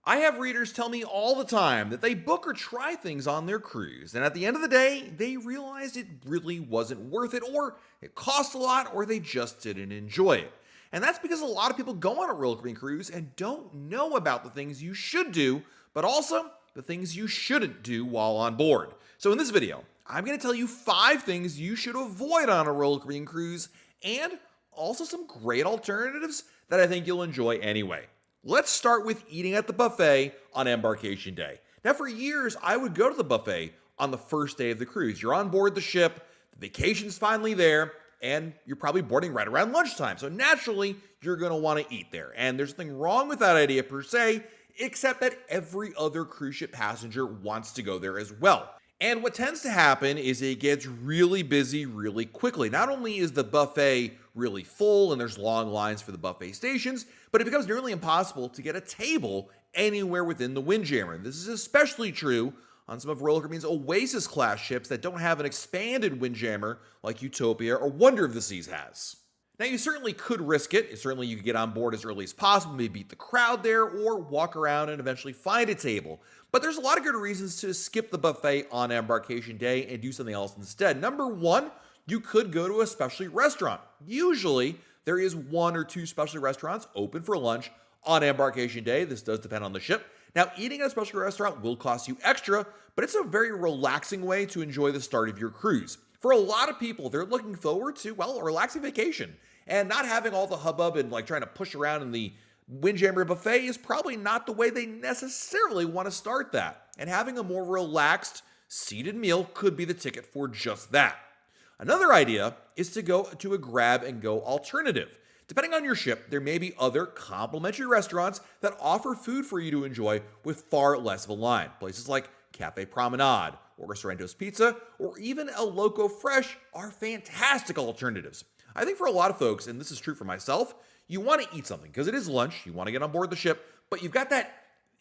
I have readers tell me all the time that they book or try things on their cruise, and at the end of the day, they realized it really wasn't worth it, or it cost a lot, or they just didn't enjoy it. And that's because a lot of people go on a Royal Caribbean cruise and don't know about the things you should do, but also the things you shouldn't do while on board. So in this video, I'm going to tell you 5 things you should avoid on a Royal Caribbean cruise, and also some great alternatives that I think you'll enjoy anyway. Let's start with eating at the buffet on embarkation day. Now, for years, I would go to the buffet on the first day of the cruise. You're on board the ship, the vacation's finally there, and you're probably boarding right around lunchtime. So naturally, you're going to want to eat there. And there's nothing wrong with that idea per se, except that every other cruise ship passenger wants to go there as well. And what tends to happen is it gets really busy really quickly. Not only is the buffet really full and there's long lines for the buffet stations, but it becomes nearly impossible to get a table anywhere within the Windjammer. This is especially true on some of Royal Caribbean's Oasis class ships that don't have an expanded Windjammer like Utopia or Wonder of the Seas has. Now, you certainly could risk it. Certainly, you could get on board as early as possible, maybe beat the crowd there, or walk around and eventually find a table. But there's a lot of good reasons to skip the buffet on embarkation day and do something else instead. Number one, you could go to a specialty restaurant. Usually, there is 1 or 2 specialty restaurants open for lunch on embarkation day. This does depend on the ship. Now, eating at a specialty restaurant will cost you extra, but it's a very relaxing way to enjoy the start of your cruise. For a lot of people, they're looking forward to, well, a relaxing vacation. And not having all the hubbub and trying to push around in the Windjammer buffet is probably not the way they necessarily want to start that. And having a more relaxed, seated meal could be the ticket for just that. Another idea is to go to a grab-and-go alternative. Depending on your ship, there may be other complimentary restaurants that offer food for you to enjoy with far less of a line. Places like Cafe Promenade, or Sorrento's Pizza, or even El Loco Fresh are fantastic alternatives. I think for a lot of folks, and this is true for myself, you want to eat something because it is lunch, you want to get on board the ship, but you've got that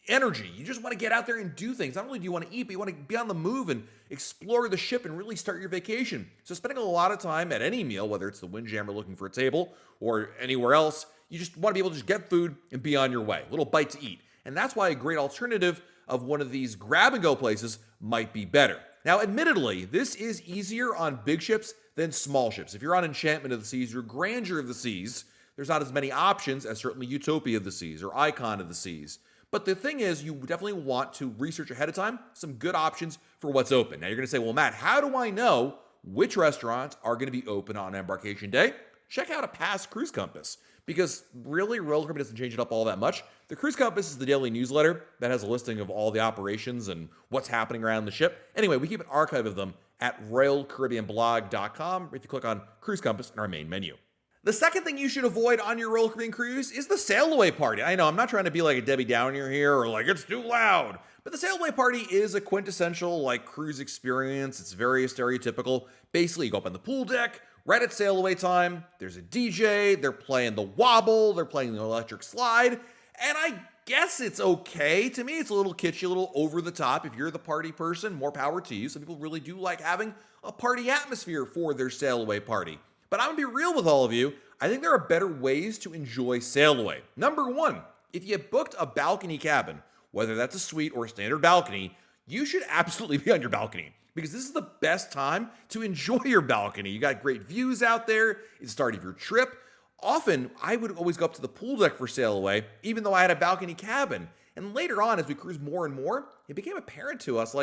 energy. You just want to get out there and do things. Not only do you want to eat, but you want to be on the move and explore the ship and really start your vacation. So spending a lot of time at any meal, whether it's the Windjammer looking for a table or anywhere else, you just want to be able to just get food and be on your way. A little bite to eat. And that's why a great alternative of one of these grab-and-go places might be better. Now, admittedly, this is easier on big ships than small ships. If you're on Enchantment of the Seas or Grandeur of the Seas, there's not as many options as certainly Utopia of the Seas or Icon of the Seas. But the thing is, you definitely want to research ahead of time some good options for what's open. Now, you're going to say, well, Matt, how do I know which restaurants are going to be open on embarkation day? Check out a past Cruise Compass. Because really, Royal Caribbean doesn't change it up all that much. The Cruise Compass is the daily newsletter that has a listing of all the operations and what's happening around the ship. Anyway, we keep an archive of them at RoyalCaribbeanBlog.com if you click on Cruise Compass in our main menu. The second thing you should avoid on your Royal Caribbean cruise is the Sailway Party. I know, I'm not trying to be like a Debbie Downer here or like it's too loud, but the Sailway Party is a quintessential cruise experience. It's very stereotypical. Basically, you go up on the pool deck, right at sailaway time, there's a DJ, they're playing the wobble, they're playing the electric slide, and I guess it's okay. To me, it's a little kitschy, a little over the top. If you're the party person, more power to you. Some people really do like having a party atmosphere for their sailaway party. But I'm going to be real with all of you. I think there are better ways to enjoy Sailaway. Number one, if you booked a balcony cabin, whether that's a suite or a standard balcony, you should absolutely be on your balcony because this is the best time to enjoy your balcony. You got great views out there. It's the start of your trip. Often, I would always go up to the pool deck for Sailaway, even though I had a balcony cabin. And later on, as we cruised more and more, it became apparent to us,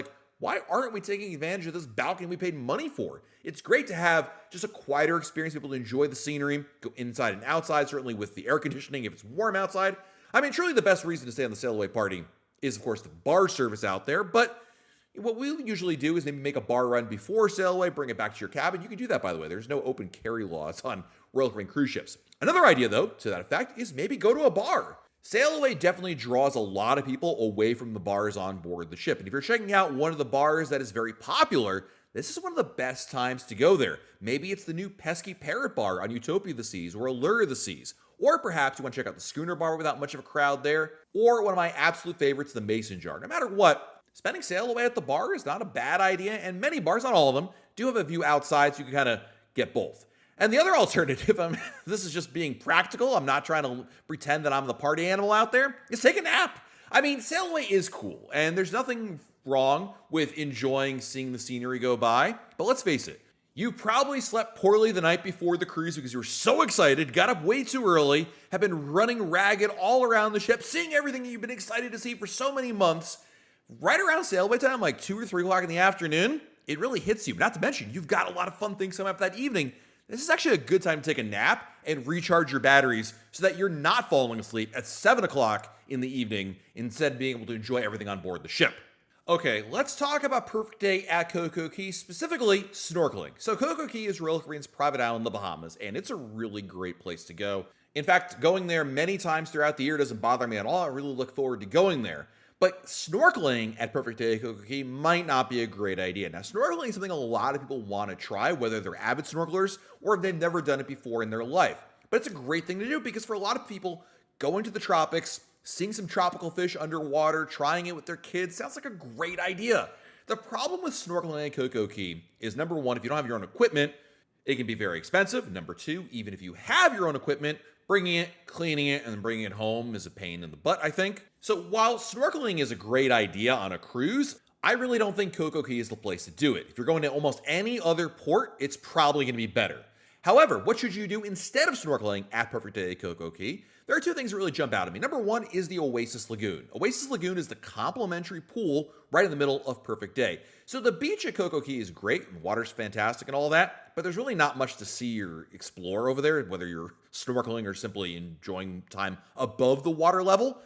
why aren't we taking advantage of this balcony we paid money for? It's great to have just a quieter experience, be able to enjoy the scenery, go inside and outside, certainly with the air conditioning if it's warm outside. I mean, truly the best reason to stay on the Sailaway Party is, of course, the bar service out there, but what we usually do is maybe make a bar run before Sailaway, bring it back to your cabin. You can do that, by the way. There's no open carry laws on Royal Caribbean cruise ships. Another idea, though, to that effect, is maybe go to a bar. Sailaway definitely draws a lot of people away from the bars on board the ship. And if you're checking out one of the bars that is very popular, this is one of the best times to go there. Maybe it's the new Pesky Parrot Bar on Utopia of the Seas or Allure of the Seas. Or perhaps you want to check out the Schooner Bar without much of a crowd there. Or one of my absolute favorites, the Mason Jar. No matter what, spending Sailaway at the bar is not a bad idea. And many bars, not all of them, do have a view outside so you can kind of get both. And the other alternative, this is just being practical, I'm not trying to pretend that I'm the party animal out there, is take a nap. I mean, Sailway is cool, and there's nothing wrong with enjoying seeing the scenery go by, but let's face it, you probably slept poorly the night before the cruise because you were so excited, got up way too early, have been running ragged all around the ship, seeing everything you've been excited to see for so many months. Right around Sailway time, like 2 or 3 o'clock in the afternoon, it really hits you. Not to mention, you've got a lot of fun things coming up that evening. This is actually a good time to take a nap and recharge your batteries so that you're not falling asleep at 7 o'clock in the evening instead of being able to enjoy everything on board the ship. Okay, let's talk about Perfect Day at Coco Cay, specifically snorkeling. So Coco Cay is Royal Caribbean's private island in the Bahamas, and it's a really great place to go. In fact, going there many times throughout the year doesn't bother me at all. I really look forward to going there. But snorkeling at Perfect Day at Coco Cay might not be a great idea. Now, snorkeling is something a lot of people want to try, whether they're avid snorkelers or if they've never done it before in their life. But it's a great thing to do because for a lot of people, going to the tropics, seeing some tropical fish underwater, trying it with their kids, sounds like a great idea. The problem with snorkeling at Coco Cay is, number one, if you don't have your own equipment, it can be very expensive. Number two, even if you have your own equipment, bringing it, cleaning it, and then bringing it home is a pain in the butt, I think. So while snorkeling is a great idea on a cruise, I really don't think Coco Cay is the place to do it. If you're going to almost any other port, it's probably going to be better. However, what should you do instead of snorkeling at Perfect Day at Coco Cay? There are two things that really jump out at me. Number one is the Oasis Lagoon. Oasis Lagoon is the complimentary pool right in the middle of Perfect Day. So the beach at Coco Cay is great, and water's fantastic and all that, but there's really not much to see or explore over there, whether you're snorkeling or simply enjoying time above the water level.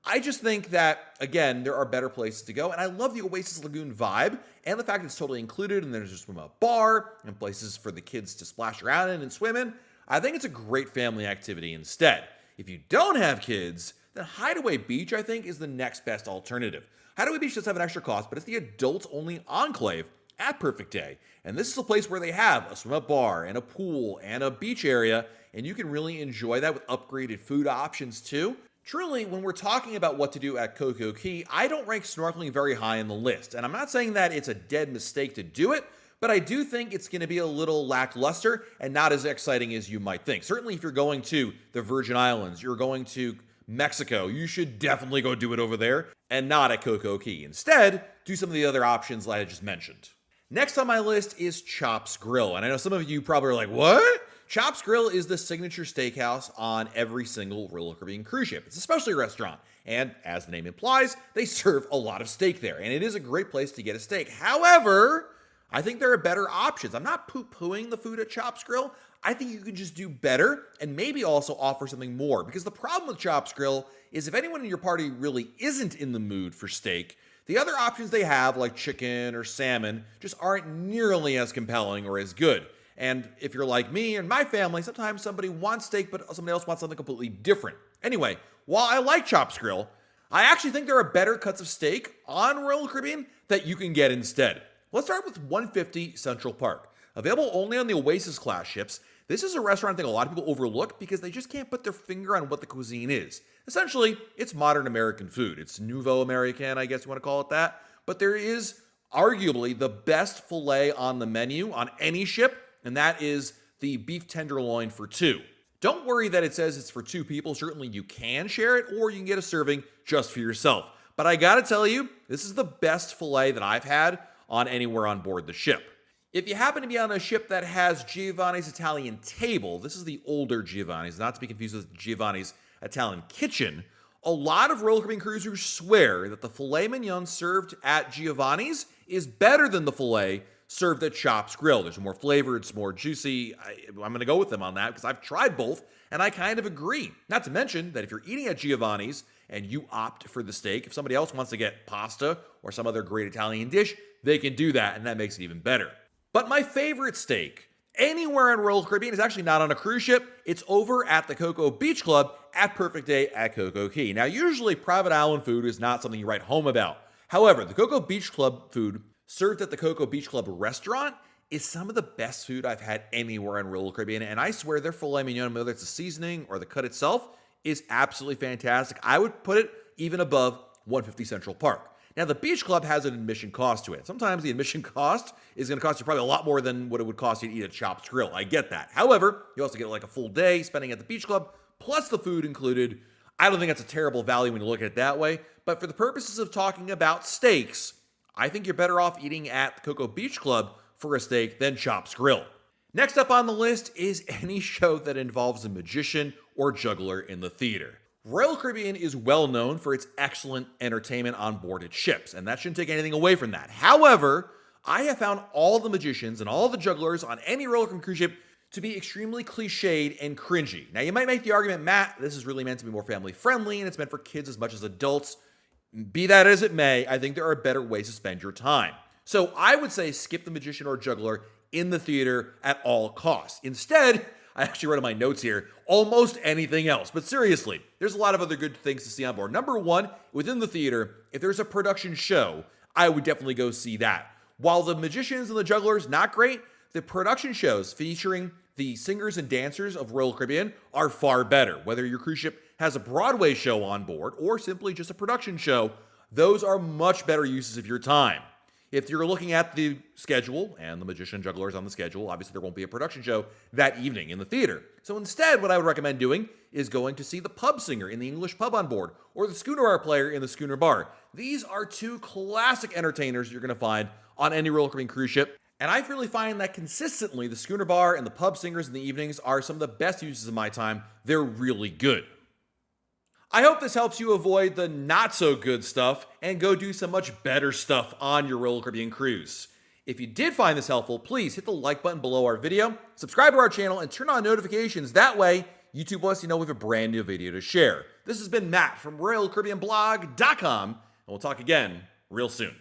I just think that, again, there are better places to go, and I love the Oasis Lagoon vibe, and the fact it's totally included, and there's a swim-up bar, and places for the kids to splash around in and swim in. I think it's a great family activity instead. If you don't have kids, then Hideaway Beach, I think, is the next best alternative. Hideaway Beach does have an extra cost, but it's the adults-only enclave at Perfect Day. And this is a place where they have a swim-up bar and a pool and a beach area, and you can really enjoy that with upgraded food options too. Truly, when we're talking about what to do at Coco Cay, I don't rank snorkeling very high on the list. And I'm not saying that it's a dead mistake to do it, but I do think it's going to be a little lackluster and not as exciting as you might think. Certainly, if you're going to the Virgin Islands, you're going to Mexico, you should definitely go do it over there and not at Coco Cay. Instead, do some of the other options that I just mentioned. Next on my list is Chops Grill. And I know some of you probably are like, what? Chops Grill is the signature steakhouse on every single Royal Caribbean cruise ship. It's a specialty restaurant. And as the name implies, they serve a lot of steak there. And it is a great place to get a steak. However, I think there are better options. I'm not poo-pooing the food at Chops Grill. I think you can just do better and maybe also offer something more. Because the problem with Chops Grill is if anyone in your party really isn't in the mood for steak, the other options they have, like chicken or salmon, just aren't nearly as compelling or as good. And if you're like me and my family, sometimes somebody wants steak, but somebody else wants something completely different. Anyway, while I like Chops Grill, I actually think there are better cuts of steak on Royal Caribbean that you can get instead. Let's start with 150 Central Park. Available only on the Oasis class ships, this is a restaurant I think a lot of people overlook because they just can't put their finger on what the cuisine is. Essentially, it's modern American food. It's nouveau American, I guess you want to call it that. But there is arguably the best filet on the menu on any ship, and that is the beef tenderloin for two. Don't worry that it says it's for two people. Certainly you can share it, or you can get a serving just for yourself. But I gotta tell you, this is the best filet that I've had on anywhere on board the ship. If you happen to be on a ship that has Giovanni's Italian Table, this is the older Giovanni's, not to be confused with Giovanni's Italian Kitchen, a lot of Royal Caribbean cruisers swear that the filet mignon served at Giovanni's is better than the filet served at Chops Grill. There's more flavor, it's more juicy. I'm going to go with them on that because I've tried both and I kind of agree. Not to mention that if you're eating at Giovanni's and you opt for the steak, if somebody else wants to get pasta or some other great Italian dish, they can do that and that makes it even better. But my favorite steak anywhere on Royal Caribbean is actually not on a cruise ship. It's over at the Coco Beach Club at Perfect Day at Coco Cay. Now, usually private island food is not something you write home about. However, the Coco Beach Club food served at the Coco Beach Club restaurant is some of the best food I've had anywhere on Royal Caribbean. And I swear their filet mignon, whether it's the seasoning or the cut itself, is absolutely fantastic. I would put it even above 150 Central Park. Now, the Beach Club has an admission cost to it. Sometimes the admission cost is going to cost you probably a lot more than what it would cost you to eat at Chops Grill. I get that. However, you also get like a full day spending at the Beach Club, plus the food included. I don't think that's a terrible value when you look at it that way, But for the purposes of talking about steaks, I think you're better off eating at the Cocoa Beach Club for a steak than Chops Grill. Next up on the list is any show that involves a magician or juggler in the theater. Royal Caribbean is well known for its excellent entertainment on board its ships, and that shouldn't take anything away from that. However, I have found all the magicians and all the jugglers on any Royal Caribbean cruise ship to be extremely cliched and cringy. Now, you might make the argument, Matt, this is really meant to be more family friendly and it's meant for kids as much as adults. Be that as it may, I think there are better ways to spend your time. So I would say skip the magician or juggler in the theater at all costs. Instead, I actually wrote in my notes here, almost anything else. But seriously, there's a lot of other good things to see on board. Number one, within the theater, if there's a production show, I would definitely go see that. While the magicians and the jugglers, not great, the production shows featuring the singers and dancers of Royal Caribbean are far better. Whether your cruise ship has a Broadway show on board or simply just a production show, those are much better uses of your time. If you're looking at the schedule and the magician jugglers on the schedule, obviously there won't be a production show that evening in the theater. So instead, what I would recommend doing is going to see the pub singer in the English pub on board or the schooner bar player in the schooner bar. These are two classic entertainers you're going to find on any Royal Caribbean cruise ship. And I really find that consistently the schooner bar and the pub singers in the evenings are some of the best uses of my time. They're really good. I hope this helps you avoid the not so good stuff and go do some much better stuff on your Royal Caribbean cruise. If you did find this helpful, please hit the like button below our video, subscribe to our channel, and turn on notifications. That way, YouTube lets you know we have a brand new video to share. This has been Matt from RoyalCaribbeanBlog.com, and we'll talk again real soon.